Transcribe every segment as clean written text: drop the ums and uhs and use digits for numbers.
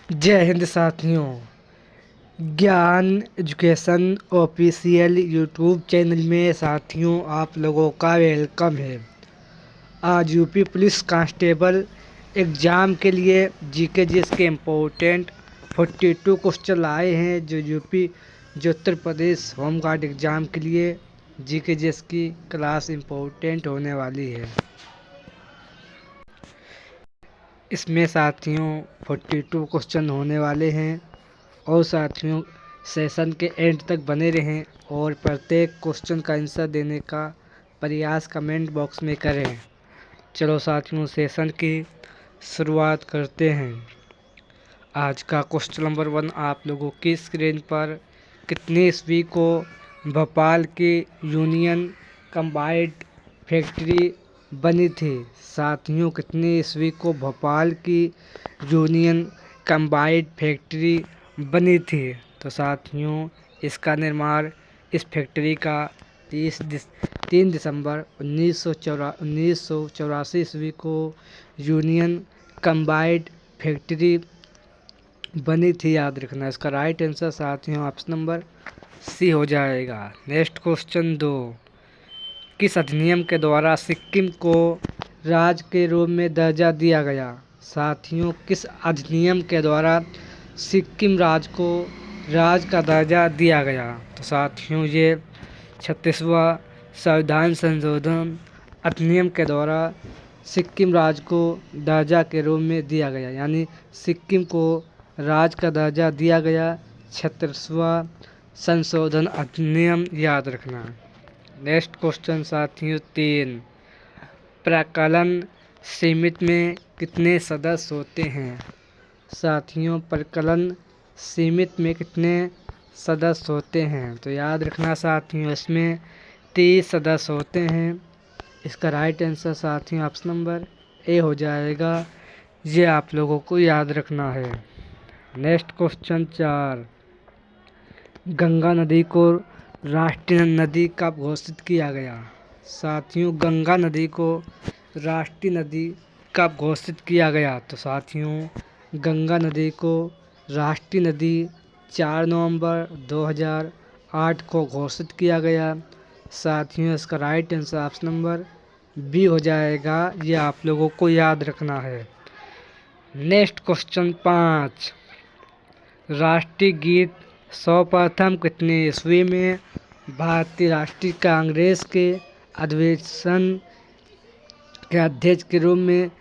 जय हिंद साथियों। ज्ञान एजुकेशन ऑफिशियल यूट्यूब चैनल में साथियों आप लोगों का वेलकम है। आज यूपी पुलिस कांस्टेबल एग्ज़ाम के लिए जीके जीएस के इम्पोर्टेंट 42 क्वेश्चन आए हैं जो Uttar Pradesh home guard exam के लिए जीके जीएस की क्लास इम्पोर्टेंट होने वाली है। इसमें साथियों 42 क्वेश्चन होने वाले हैं और साथियों सेशन के एंड तक बने रहें और प्रत्येक क्वेश्चन का आंसर देने का प्रयास कमेंट बॉक्स में करें। चलो साथियों सेशन की शुरुआत करते हैं। आज का क्वेश्चन नंबर 1 आप लोगों की स्क्रीन पर कितनी ईस्वी को भोपाल की यूनियन कंबाइंड फैक्ट्री बनी थी? साथियों कितनी ईस्वी को भोपाल की यूनियन कंबाइंड फैक्ट्री बनी थी? तो साथियों इसका निर्माण इस फैक्ट्री का 3 दिसंबर 1984 ईस्वी को यूनियन कंबाइंड फैक्ट्री बनी थी, याद रखना। इसका राइट आंसर साथियों ऑप्शन नंबर सी हो जाएगा। नेक्स्ट क्वेश्चन 2 किस अधिनियम के द्वारा सिक्किम को राज्य के रूप में दर्जा दिया गया? साथियों किस अधिनियम के द्वारा सिक्किम राज्य को राज्य का दर्जा दिया गया? तो साथियों ये 36वां संविधान संशोधन अधिनियम के द्वारा सिक्किम राज्य को दर्जा के रूप में दिया गया, यानी सिक्किम को राज्य का दर्जा दिया गया 36वां संशोधन अधिनियम, याद रखना। नेक्स्ट क्वेश्चन साथियों 3 प्रकलन समिति में कितने सदस्य होते हैं? साथियों प्रकलन समिति में कितने सदस्य होते हैं? तो याद रखना साथियों इसमें 30 सदस्य होते हैं। इसका राइट आंसर साथियों ऑप्शन नंबर ए हो जाएगा। ये आप लोगों को याद रखना है। नेक्स्ट क्वेश्चन 4 गंगा नदी को राष्ट्रीय नदी कब घोषित किया गया? साथियों गंगा नदी को राष्ट्रीय नदी कब घोषित किया गया? तो साथियों गंगा नदी को राष्ट्रीय नदी 4 नवंबर 2008 को घोषित किया गया। साथियों इसका right answer option number B हो जाएगा। ये आप लोगों को याद रखना है। नेक्स्ट क्वेश्चन 5 राष्ट्रीय गीत सर्वप्रथम कितने ईस्वी में भारतीय राष्ट्रीय कांग्रेस के अधिवेशन के अध्यक्ष के रूप में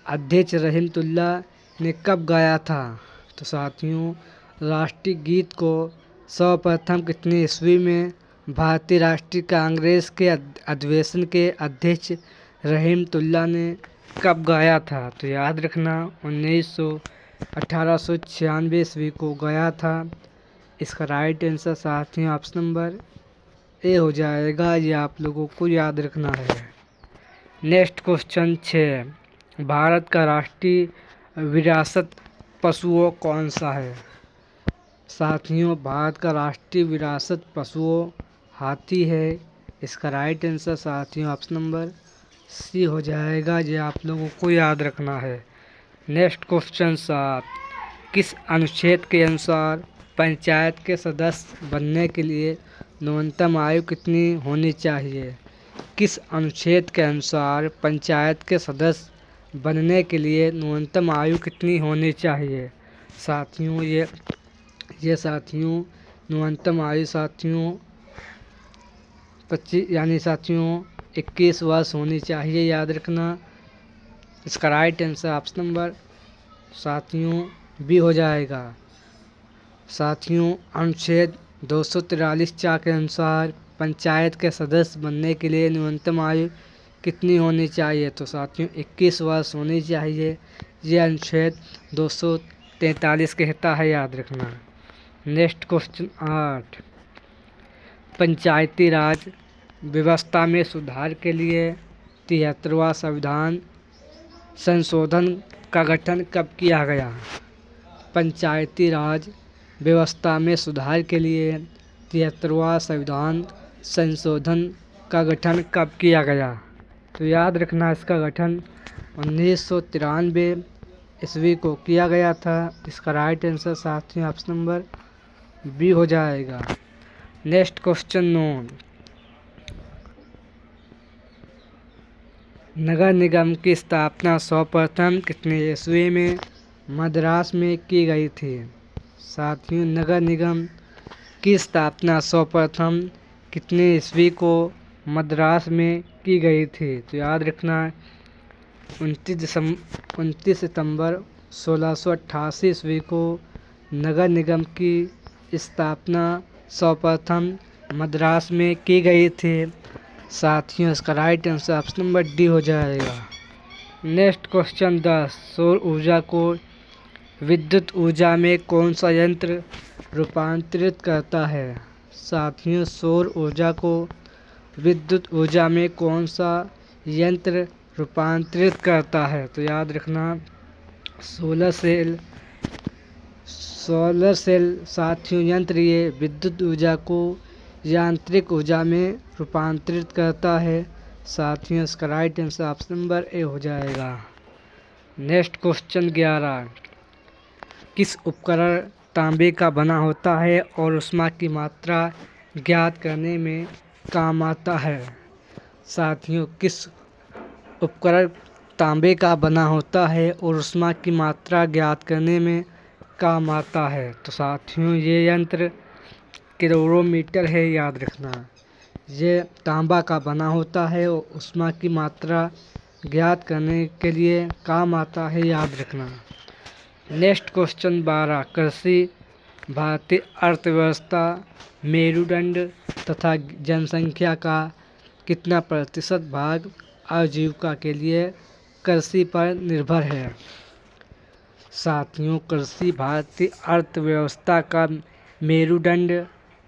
अध्यक्ष रहमतुल्लाह ने कब गाया था? तो साथियों राष्ट्रीय गीत को सर्वप्रथम कितने ईस्वी में भारतीय राष्ट्रीय कांग्रेस के अधिवेशन के अध्यक्ष रहमतुल्लाह ने कब गाया था? तो याद रखना 1896 ईस्वी को गया था। इसका राइट आंसर साथियों ऑप्शन नंबर ए हो जाएगा। ये आप लोगों को याद रखना है। नेक्स्ट क्वेश्चन 6 भारत का राष्ट्रीय विरासत पशुओं कौन सा है? साथियों भारत का राष्ट्रीय विरासत पशुओं हाथी है। इसका राइट आंसर साथियों ऑप्शन नंबर सी हो जाएगा। ये आप लोगों को याद रखना है। नेक्स्ट क्वेश्चन 7 किस अनुच्छेद के अनुसार पंचायत के सदस्य बनने के लिए न्यूनतम आयु कितनी होनी चाहिए? किस अनुच्छेद के अनुसार पंचायत के सदस्य बनने के लिए न्यूनतम आयु कितनी होनी चाहिए? साथियों ये साथियों न्यूनतम आयु साथियों 25 यानी साथियों 21 वर्ष होनी चाहिए, याद रखना। इसका राइट आंसर ऑप्शन नंबर साथियों बी हो जाएगा। साथियों अनुच्छेद 243(4) के अनुसार पंचायत के सदस्य बनने के लिए न्यूनतम आयु कितनी होनी चाहिए? तो साथियों 21 वर्ष होनी चाहिए। यह अनुच्छेद 243 कहता है, याद रखना। नेक्स्ट क्वेश्चन 8 पंचायती राज व्यवस्था में सुधार के लिए 73वां संविधान संशोधन का गठन कब किया गया? पंचायती राज व्यवस्था में सुधार के लिए 73वां संविधान संशोधन का गठन कब किया गया? तो याद रखना इसका गठन 1993 ईस्वी को किया गया था? इसका राइट आंसर साथियों ऑप्शन नंबर बी हो जाएगा। नेक्स्ट क्वेश्चन 9, नगर निगम की स्थापना सर्वप्रथम कितने ईस्वी में मद्रास में की गई थी? साथियों, नगर निगम की स्थापना सर्वप्रथम कितने ईस्वी को मद्रास में की गई थी? तो याद रखना 29 सितंबर 1688 ईस्वी को नगर निगम की स्थापना सर्वप्रथम मद्रास में की गई थी। साथियों, इसका right answer option number D हो जाएगा। नेक्स्ट क्वेश्चन 10, सौर ऊर्जा को विद्युत ऊर्जा में कौन सा यंत्र रूपांतरित करता है? साथियों, सौर ऊर्जा को विद्युत ऊर्जा में कौन सा यंत्र रूपांतरित करता है? तो याद रखना सोलर सेल साथियों यंत्र ये विद्युत ऊर्जा को यांत्रिक ऊर्जा में रूपांतरित करता है। साथियों, इसका right answer option number A हो जाएगा। नेक्स्ट क्वेश्चन 11, किस उपकरण तांबे का बना होता है और ऊष्मा की मात्रा ज्ञात करने में काम आता है? साथियों, किस उपकरण तांबे का बना होता है और ऊष्मा की मात्रा ज्ञात करने में काम आता है? तो साथियों, ये यंत्र कैलोरीमीटर है, याद रखना। ये तांबा का बना होता है और ऊष्मा की मात्रा ज्ञात करने के लिए काम आता है, याद रखना। नेक्स्ट क्वेश्चन 12, कृषि भारतीय अर्थव्यवस्था मेरुदंड तथा जनसंख्या का कितना प्रतिशत भाग आजीविका के लिए कृषि पर निर्भर है? साथियों, कृषि भारतीय अर्थव्यवस्था का मेरुदंड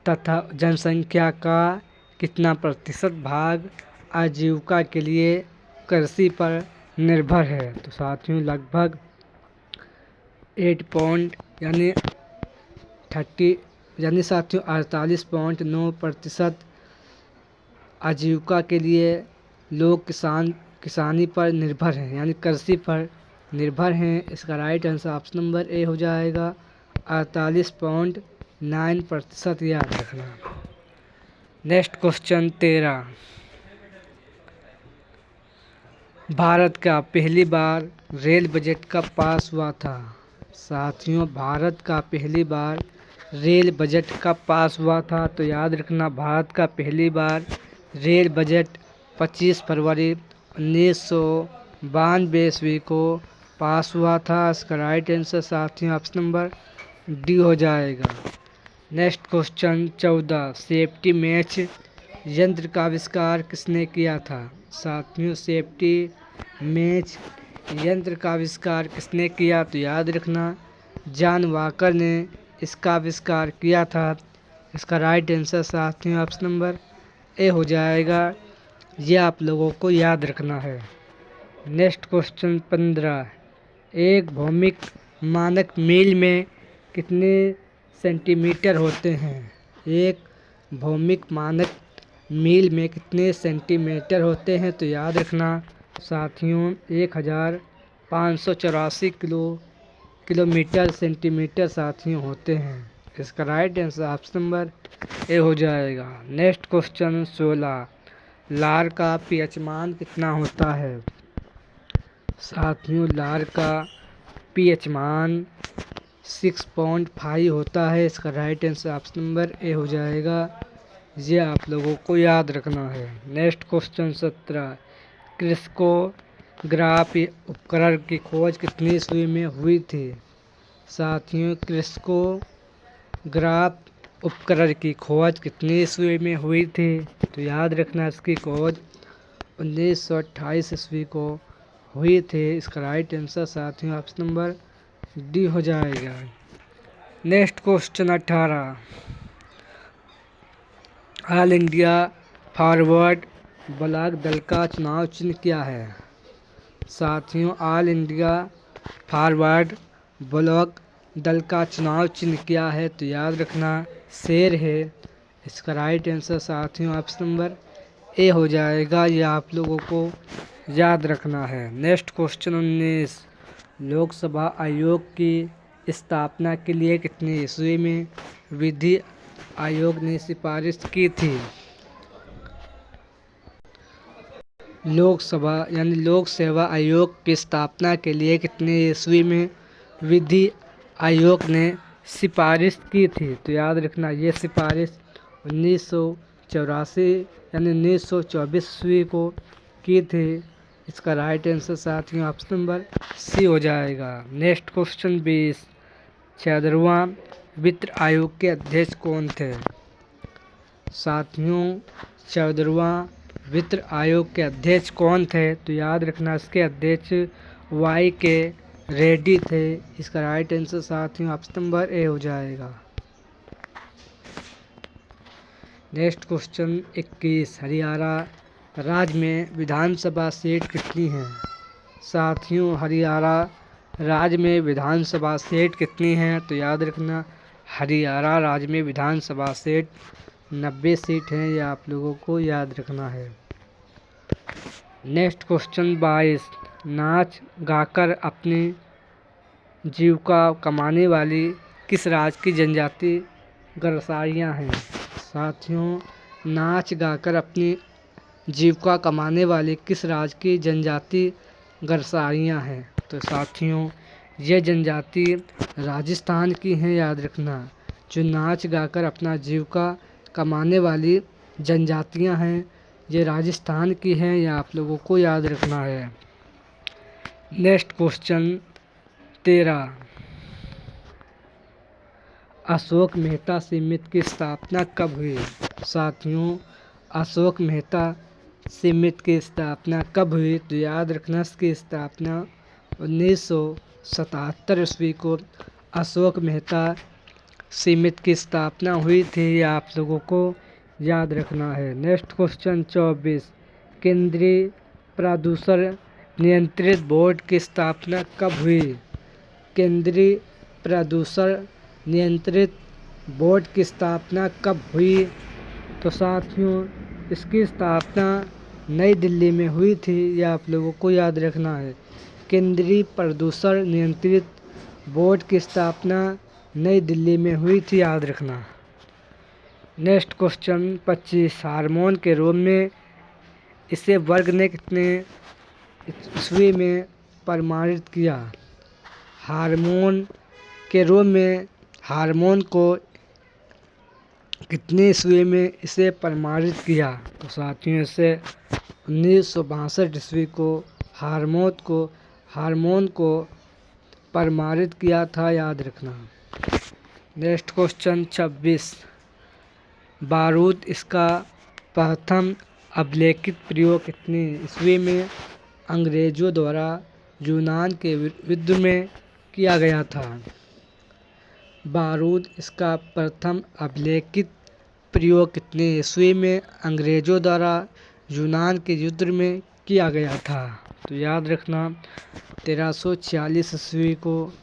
तथा जनसंख्या का कितना प्रतिशत भाग आजीविका के लिए कृषि पर निर्भर है? तो साथियों, लगभग 8 पॉइंट यानी साथियों 48.9% आजीविका के लिए लोग किसानी पर निर्भर हैं, यानी कृषि पर निर्भर हैं। इसका right answer option number A हो जाएगा, 48.9%, याद रखना। नेक्स्ट क्वेश्चन 13, भारत का पहली बार रेल बजट कब पास हुआ था? साथियों, भारत का पहली बार रेल बजट कब पास हुआ था? तो याद रखना भारत का पहली बार रेल बजट 25 फरवरी 1992 ईस्वी को पास हुआ था। इसका राइट आंसर साथियों ऑप्शन नंबर डी हो जाएगा। नेक्स्ट क्वेश्चन 14, सेफ्टी मैच यंत्र का आविष्कार किसने किया था? साथियों, सेफ्टी मैच यंत्र का आविष्कार किसने किया? तो याद रखना जॉन वॉकर ने इसका आविष्कार किया था। इसका राइट आंसर साथियों ऑप्शन नंबर ए हो जाएगा। ये आप लोगों को याद रखना है। नेक्स्ट क्वेश्चन 15, एक भौमिक मानक मील में कितने सेंटीमीटर होते हैं? एक भौमिक मानक मील में कितने सेंटीमीटर होते हैं? तो याद रखना साथियों 1584 किलोमीटर सेंटीमीटर साथियों होते हैं। इसका right answer option number A हो जाएगा। नेक्स्ट क्वेश्चन 16, लार का पीएच मान कितना होता है? साथियों, लार का पीएच मान 6.5 होता है। इसका right answer option number A हो जाएगा। ये आप लोगों को याद रखना है। नेक्स्ट क्वेश्चन 17, क्रिस्कोग्राफ उपकरण की खोज कितनी ईस्वी में हुई थी? साथियों, क्रिस्कोग्राफ उपकरण की खोज कितनी ईस्वी में हुई थी? तो याद रखना इसकी खोज 1928 ईस्वी को हुई थी। इसका राइट आंसर साथियों ऑप्शन नंबर डी हो जाएगा। Next question 18, all India forward block दल का चुनाव चिन्ह क्या है? साथियों, ऑल इंडिया फॉरवर्ड ब्लॉक दल का चुनाव चिन्ह क्या है? तो याद रखना शेर है। इसका राइट आंसर साथियों ऑप्शन नंबर ए हो जाएगा। ये आप लोगों को याद रखना है। नेक्स्ट क्वेश्चन 19, लोकसभा आयोग की स्थापना के लिए कितनी ईस्वी में विधि आयोग ने सिफारिश की थी? लोकसभा यानी लोक सेवा आयोग की स्थापना के लिए कितनी ईस्वी में विधि आयोग ने सिफारिश की थी? तो याद रखना ये सिफारिश 1984 यानी 1924 ईस्वी को की थी। इसका राइट आंसर साथियों ऑप्शन नंबर सी हो जाएगा। नेक्स्ट क्वेश्चन 20, 76वां वित्त आयोग के अध्यक्ष कौन थे? साथियों 76वां वित्त आयोग के अध्यक्ष कौन थे? तो याद रखना इसके अध्यक्ष वाई के रेड्डी थे। इसका राइट आंसर साथियों ऑप्शन नंबर ए हो जाएगा। नेक्स्ट क्वेश्चन 21, हरियाणा राज्य में विधानसभा सीट कितनी है? साथियों हरियाणा राज्य में विधानसभा सीट कितनी है? तो याद रखना हरियाणा राज्य में विधानसभा सीट 90 सीट हैं। ये आप लोगों को याद रखना है। नेक्स्ट क्वेश्चन 22, नाच गाकर अपनी जीविका कमाने वाली किस राज्य की जनजाति गरसाइयाँ हैं? साथियों नाच गाकर अपनी जीविका कमाने वाली किस राज्य की जनजाति गरसाइयाँ हैं? तो साथियों ये जनजाति राजस्थान की हैं। याद रखना जो नाच गाकर अपना जीविका कमाने वाली जनजातियां हैं ये राजस्थान की हैं। यह आप लोगों को याद रखना है। नेक्स्ट क्वेश्चन 13, अशोक मेहता समिति की स्थापना कब हुई? साथियों अशोक मेहता समिति की स्थापना कब हुई? तो याद रखना इसकी स्थापना 1977 ईस्वी को अशोक मेहता समिति की स्थापना हुई थी। यह आप लोगों को याद रखना है। नेक्स्ट क्वेश्चन 24, केंद्रीय प्रदूषण नियंत्रित बोर्ड की स्थापना कब हुई? केंद्रीय प्रदूषण नियंत्रित बोर्ड की स्थापना कब हुई? तो साथियों इसकी स्थापना नई दिल्ली में हुई थी। यह आप लोगों को याद रखना है। केंद्रीय प्रदूषण नियंत्रित बोर्ड की स्थापना नई दिल्ली में हुई थी। याद रखना। नेक्स्ट क्वेश्चन 25, हार्मोन के रूप में इसे वर्ग ने कितने ईस्वी में प्रमाणित किया? हार्मोन के रूप में हार्मोन को कितने ईस्वी में इसे प्रमाणित किया? तो साथियों इसे 1962 ईस्वी को हार्मोन को प्रमाणित किया था। याद रखना। नेक्स्ट क्वेश्चन 26, बारूद इसका प्रथम अभिलेखित प्रयोग कितनी ईस्वी में अंग्रेजों द्वारा यूनान के विरुद्ध में किया गया था? बारूद इसका प्रथम अभिलेखित प्रयोग कितनी ईस्वी में अंग्रेजों द्वारा यूनान के युद्ध में किया गया था? तो याद रखना 1346 ईस्वी को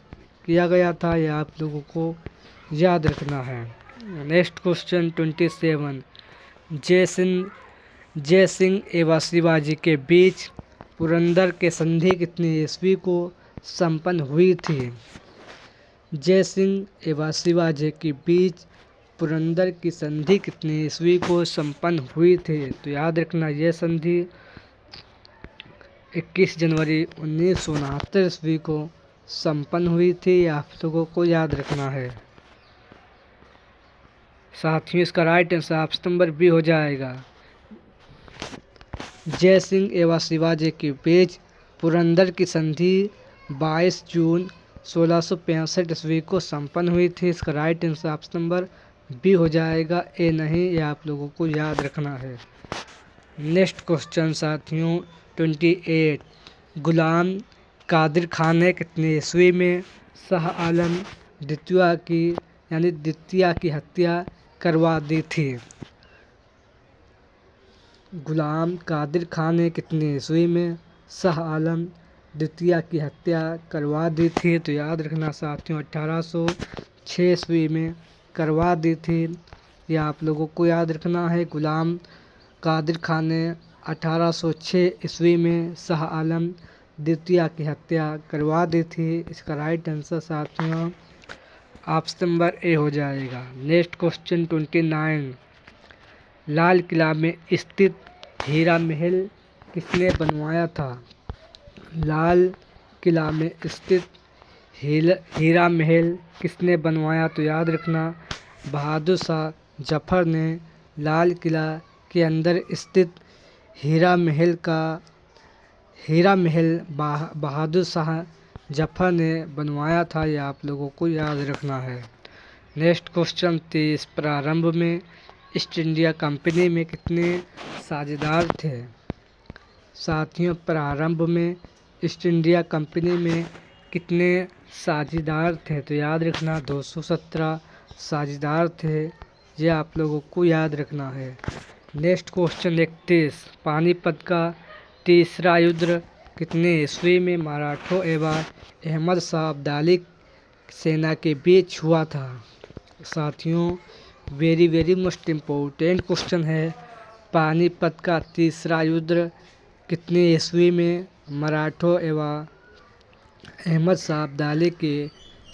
किया गया था। यह आप लोगों को याद रखना है। नेक्स्ट क्वेश्चन 27, जय सिंह एवं शिवाजी के बीच पुरंदर के संधि कितनी ईस्वी को संपन्न हुई थी? जय सिंह एवं शिवाजी के बीच पुरंदर की संधि कितनी ईस्वी को संपन्न हुई थी? तो याद रखना यह संधि 21 जनवरी 1969 ईस्वी को संपन्न हुई थी। आप लोगों को याद रखना है। साथियों इसका right answer option number B हो जाएगा। जय सिंह एवं शिवाजी के बीच पुरंदर की संधि 22 जून 1665 ईस्वी को संपन्न हुई थी। इसका right answer option number B हो जाएगा, ए नहीं। ये आप लोगों को याद रखना है। नेक्स्ट क्वेश्चन साथियों 28, गुलाम कादिर खान ने कितने ईस्वी में शाह आलम द्वितीय की हत्या करवा दी थी? गुलाम कादिर खान ने कितने ईस्वी में शाह आलम द्वितीय की हत्या करवा दी थी? तो याद रखना साथियों 1806 ईस्वी में करवा दी थी। यह आप लोगों को याद रखना है। गुलाम कादिर खान ने 1806 ईस्वी में शाह आलम द्वितीय की हत्या करवा दी थी? इसका राइट आंसर साथियों ऑप्शन नंबर ए हो जाएगा। नेक्स्ट क्वेश्चन 29, लाल किला में स्थित हीरा महल किसने बनवाया था? लाल किला में स्थित हीरा महल किसने बनवाया? तो याद रखना बहादुर शाह जफर ने लाल किला के अंदर स्थित हीरा महल बहादुर शाह जफर ने बनवाया था। यह आप लोगों को याद रखना है। नेक्स्ट क्वेश्चन 30, प्रारंभ में ईस्ट इंडिया कंपनी में कितने साझेदार थे? साथियों प्रारंभ में ईस्ट इंडिया कंपनी में कितने साझेदार थे? तो याद रखना 217 साझेदार थे। ये आप लोगों को याद रखना है। नेक्स्ट क्वेश्चन 31, पानीपत का तीसरा युद्ध कितने ईस्वी में मराठों एवं अहमद शाह अब्दाली सेना के बीच हुआ था? साथियों वेरी मोस्ट इम्पोर्टेंट क्वेश्चन है। पानीपत का तीसरा युद्ध कितने ईस्वी में मराठों एवं अहमद शाह अब्दाली के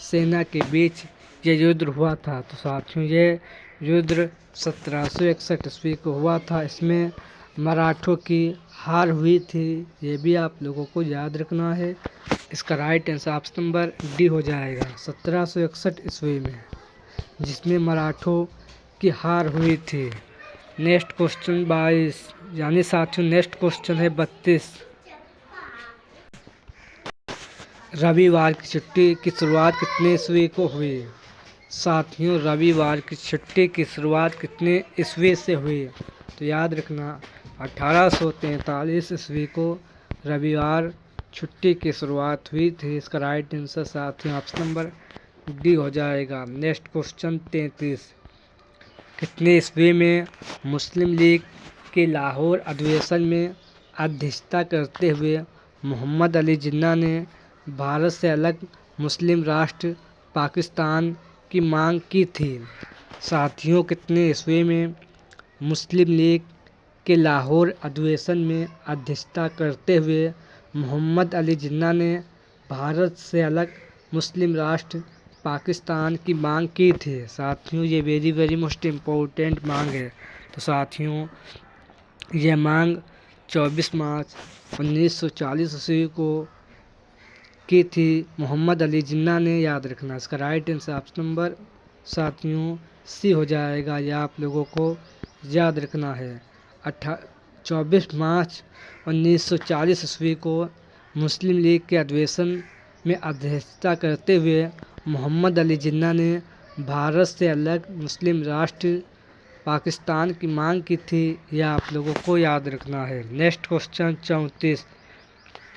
सेना के बीच ये युद्ध हुआ था? तो साथियों ये युद्ध 1761 ईस्वी को हुआ था। इसमें मराठों की हार हुई थी। ये भी आप लोगों को याद रखना है। इसका right answer option number D हो जाएगा 1761 ईस्वी में, जिसमें मराठों की हार हुई थी। नेक्स्ट क्वेश्चन 22, यानी साथियों नेक्स्ट क्वेश्चन है 32, रविवार की छुट्टी की शुरुआत कितने ईस्वी को हुई? साथियों रविवार की छुट्टी की शुरुआत कितने ईस्वी से हुई? तो याद रखना 1843 ईस्वी को रविवार छुट्टी की शुरुआत हुई थी। इसका राइट आंसर साथियों ऑप्शन नंबर डी हो जाएगा। नेक्स्ट क्वेश्चन 33, कितने ईस्वी में मुस्लिम लीग के लाहौर अधिवेशन में अध्यक्षता करते हुए मोहम्मद अली जिन्ना ने भारत से अलग मुस्लिम राष्ट्र पाकिस्तान की मांग की थी? साथियों कितने ईस्वी में मुस्लिम लीग के लाहौर अधिवेशन में अध्यक्षता करते हुए मोहम्मद अली जिन्ना ने भारत से अलग मुस्लिम राष्ट्र पाकिस्तान की मांग की थी? साथियों ये वेरी मोस्ट इम्पोर्टेंट मांग है। तो साथियों यह मांग 24 मार्च 1940 ईस्वी को की थी मोहम्मद अली जिन्ना ने। याद रखना इसका राइट आंसर ऑप्शन नंबर साथियों सी हो जाएगा। यह आप लोगों को याद रखना है। 24 मार्च 1940 ईस्वी को मुस्लिम लीग के अधिवेशन में अध्यक्षता करते हुए मोहम्मद अली जिन्ना ने भारत से अलग मुस्लिम राष्ट्र पाकिस्तान की मांग की थी। यह आप लोगों को याद रखना है। नेक्स्ट क्वेश्चन 34,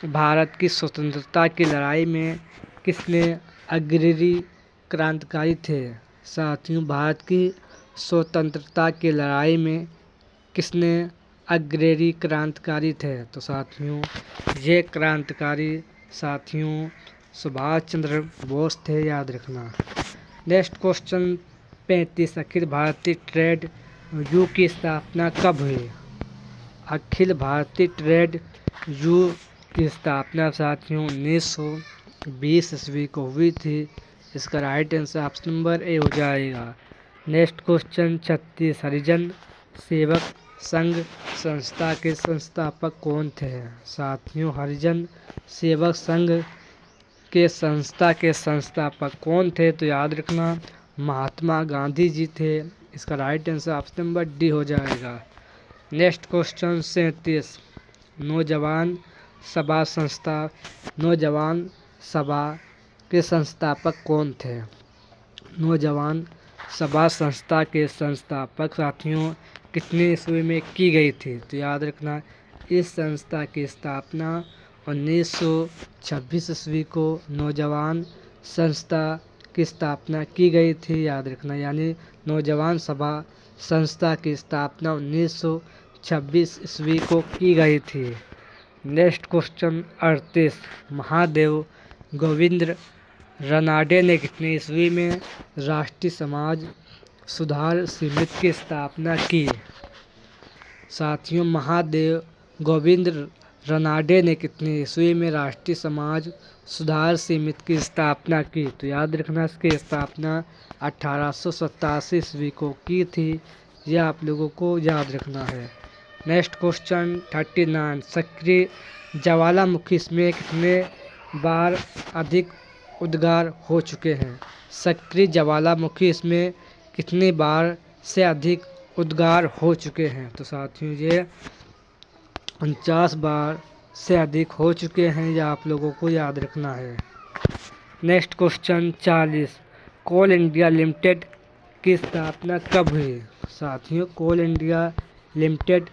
भारत की स्वतंत्रता की लड़ाई में किसने अग्रणी क्रांतिकारी थे? साथियों भारत की स्वतंत्रता की लड़ाई में किसने अग्रणी क्रांतिकारी थे? तो साथियों ये क्रांतिकारी साथियों सुभाष चंद्र बोस थे। याद रखना। Next question 35, Akhil Bharatiya trade union की स्थापना कब हुई? अखिल भारतीय ट्रेड यूनियन की स्थापना साथियों 1920 ईस्वी को हुई थी। इसका right answer option number A हो जाएगा। नेक्स्ट क्वेश्चन 36, हरिजन सेवक संघ संस्था के संस्थापक कौन थे? साथियों हरिजन सेवक संघ के संस्थापक कौन थे? तो याद रखना महात्मा गांधी जी थे। इसका right answer option number D हो जाएगा। नेक्स्ट क्वेश्चन 37, नौजवान सभा के संस्थापक कौन थे? नौजवान सभा संस्था के संस्थापक साथियों कितने ईस्वी में की गई थी? तो याद रखना इस संस्था की स्थापना 1926 ईस्वी को नौजवान संस्था की स्थापना की गई थी। याद रखना यानी नौजवान सभा संस्था की स्थापना 1926 ईस्वी को की गई थी। नेक्स्ट क्वेश्चन 38, महादेव गोविंद रनाडे ने कितने ईस्वी में राष्ट्रीय समाज सुधार समिति की स्थापना की? साथियों महादेव गोविंद रनाडे ने कितनी ईस्वी में राष्ट्रीय समाज सुधार समिति की स्थापना की? तो याद रखना इसकी स्थापना 1887 ईस्वी को की थी। यह आप लोगों को याद रखना है। नेक्स्ट क्वेश्चन 39, सक्रिय ज्वालामुखी में कितने बार अधिक उद्गार हो चुके हैं? सक्रिय ज्वालामुखी इसमें कितनी बार से अधिक उद्गार हो चुके हैं? तो साथियों ये 49 बार से अधिक हो चुके हैं। यह आप लोगों को याद रखना है। नेक्स्ट क्वेश्चन 40, कोल इंडिया लिमिटेड की स्थापना कब हुई? साथियों कोल इंडिया लिमिटेड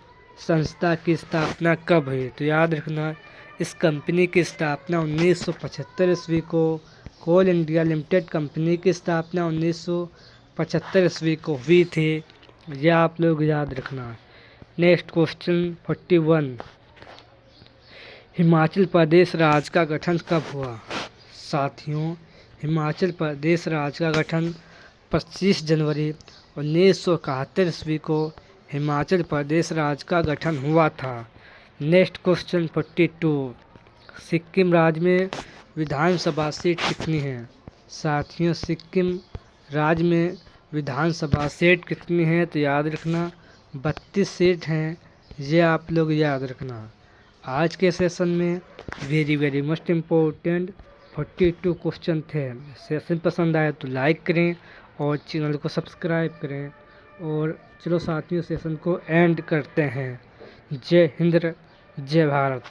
संस्था की स्थापना कब हुई? तो याद रखना इस कंपनी की स्थापना 1975 ईस्वी को। कोल इंडिया लिमिटेड कंपनी की स्थापना 1975 ईस्वी को हुई थी। यह आप लोग याद रखना। नेक्स्ट क्वेश्चन 41, हिमाचल प्रदेश राज्य का गठन कब हुआ? साथियों हिमाचल प्रदेश राज्य का गठन 25 जनवरी 1971 ईस्वी को हिमाचल प्रदेश राज्य का गठन हुआ था। नेक्स्ट क्वेश्चन 42, सिक्किम राज्य में विधानसभा सीट कितनी है? साथियों सिक्किम राज्य में विधानसभा सीट कितनी है? तो याद रखना 32 सीट हैं। ये आप लोग याद रखना। आज के सेशन में वेरी मोस्ट इम्पोर्टेंट 42 क्वेश्चन थे। सेशन पसंद आया तो लाइक करें और चैनल को सब्सक्राइब करें। और चलो साथियों सेशन को एंड करते हैं। जय हिंद, जय भारत।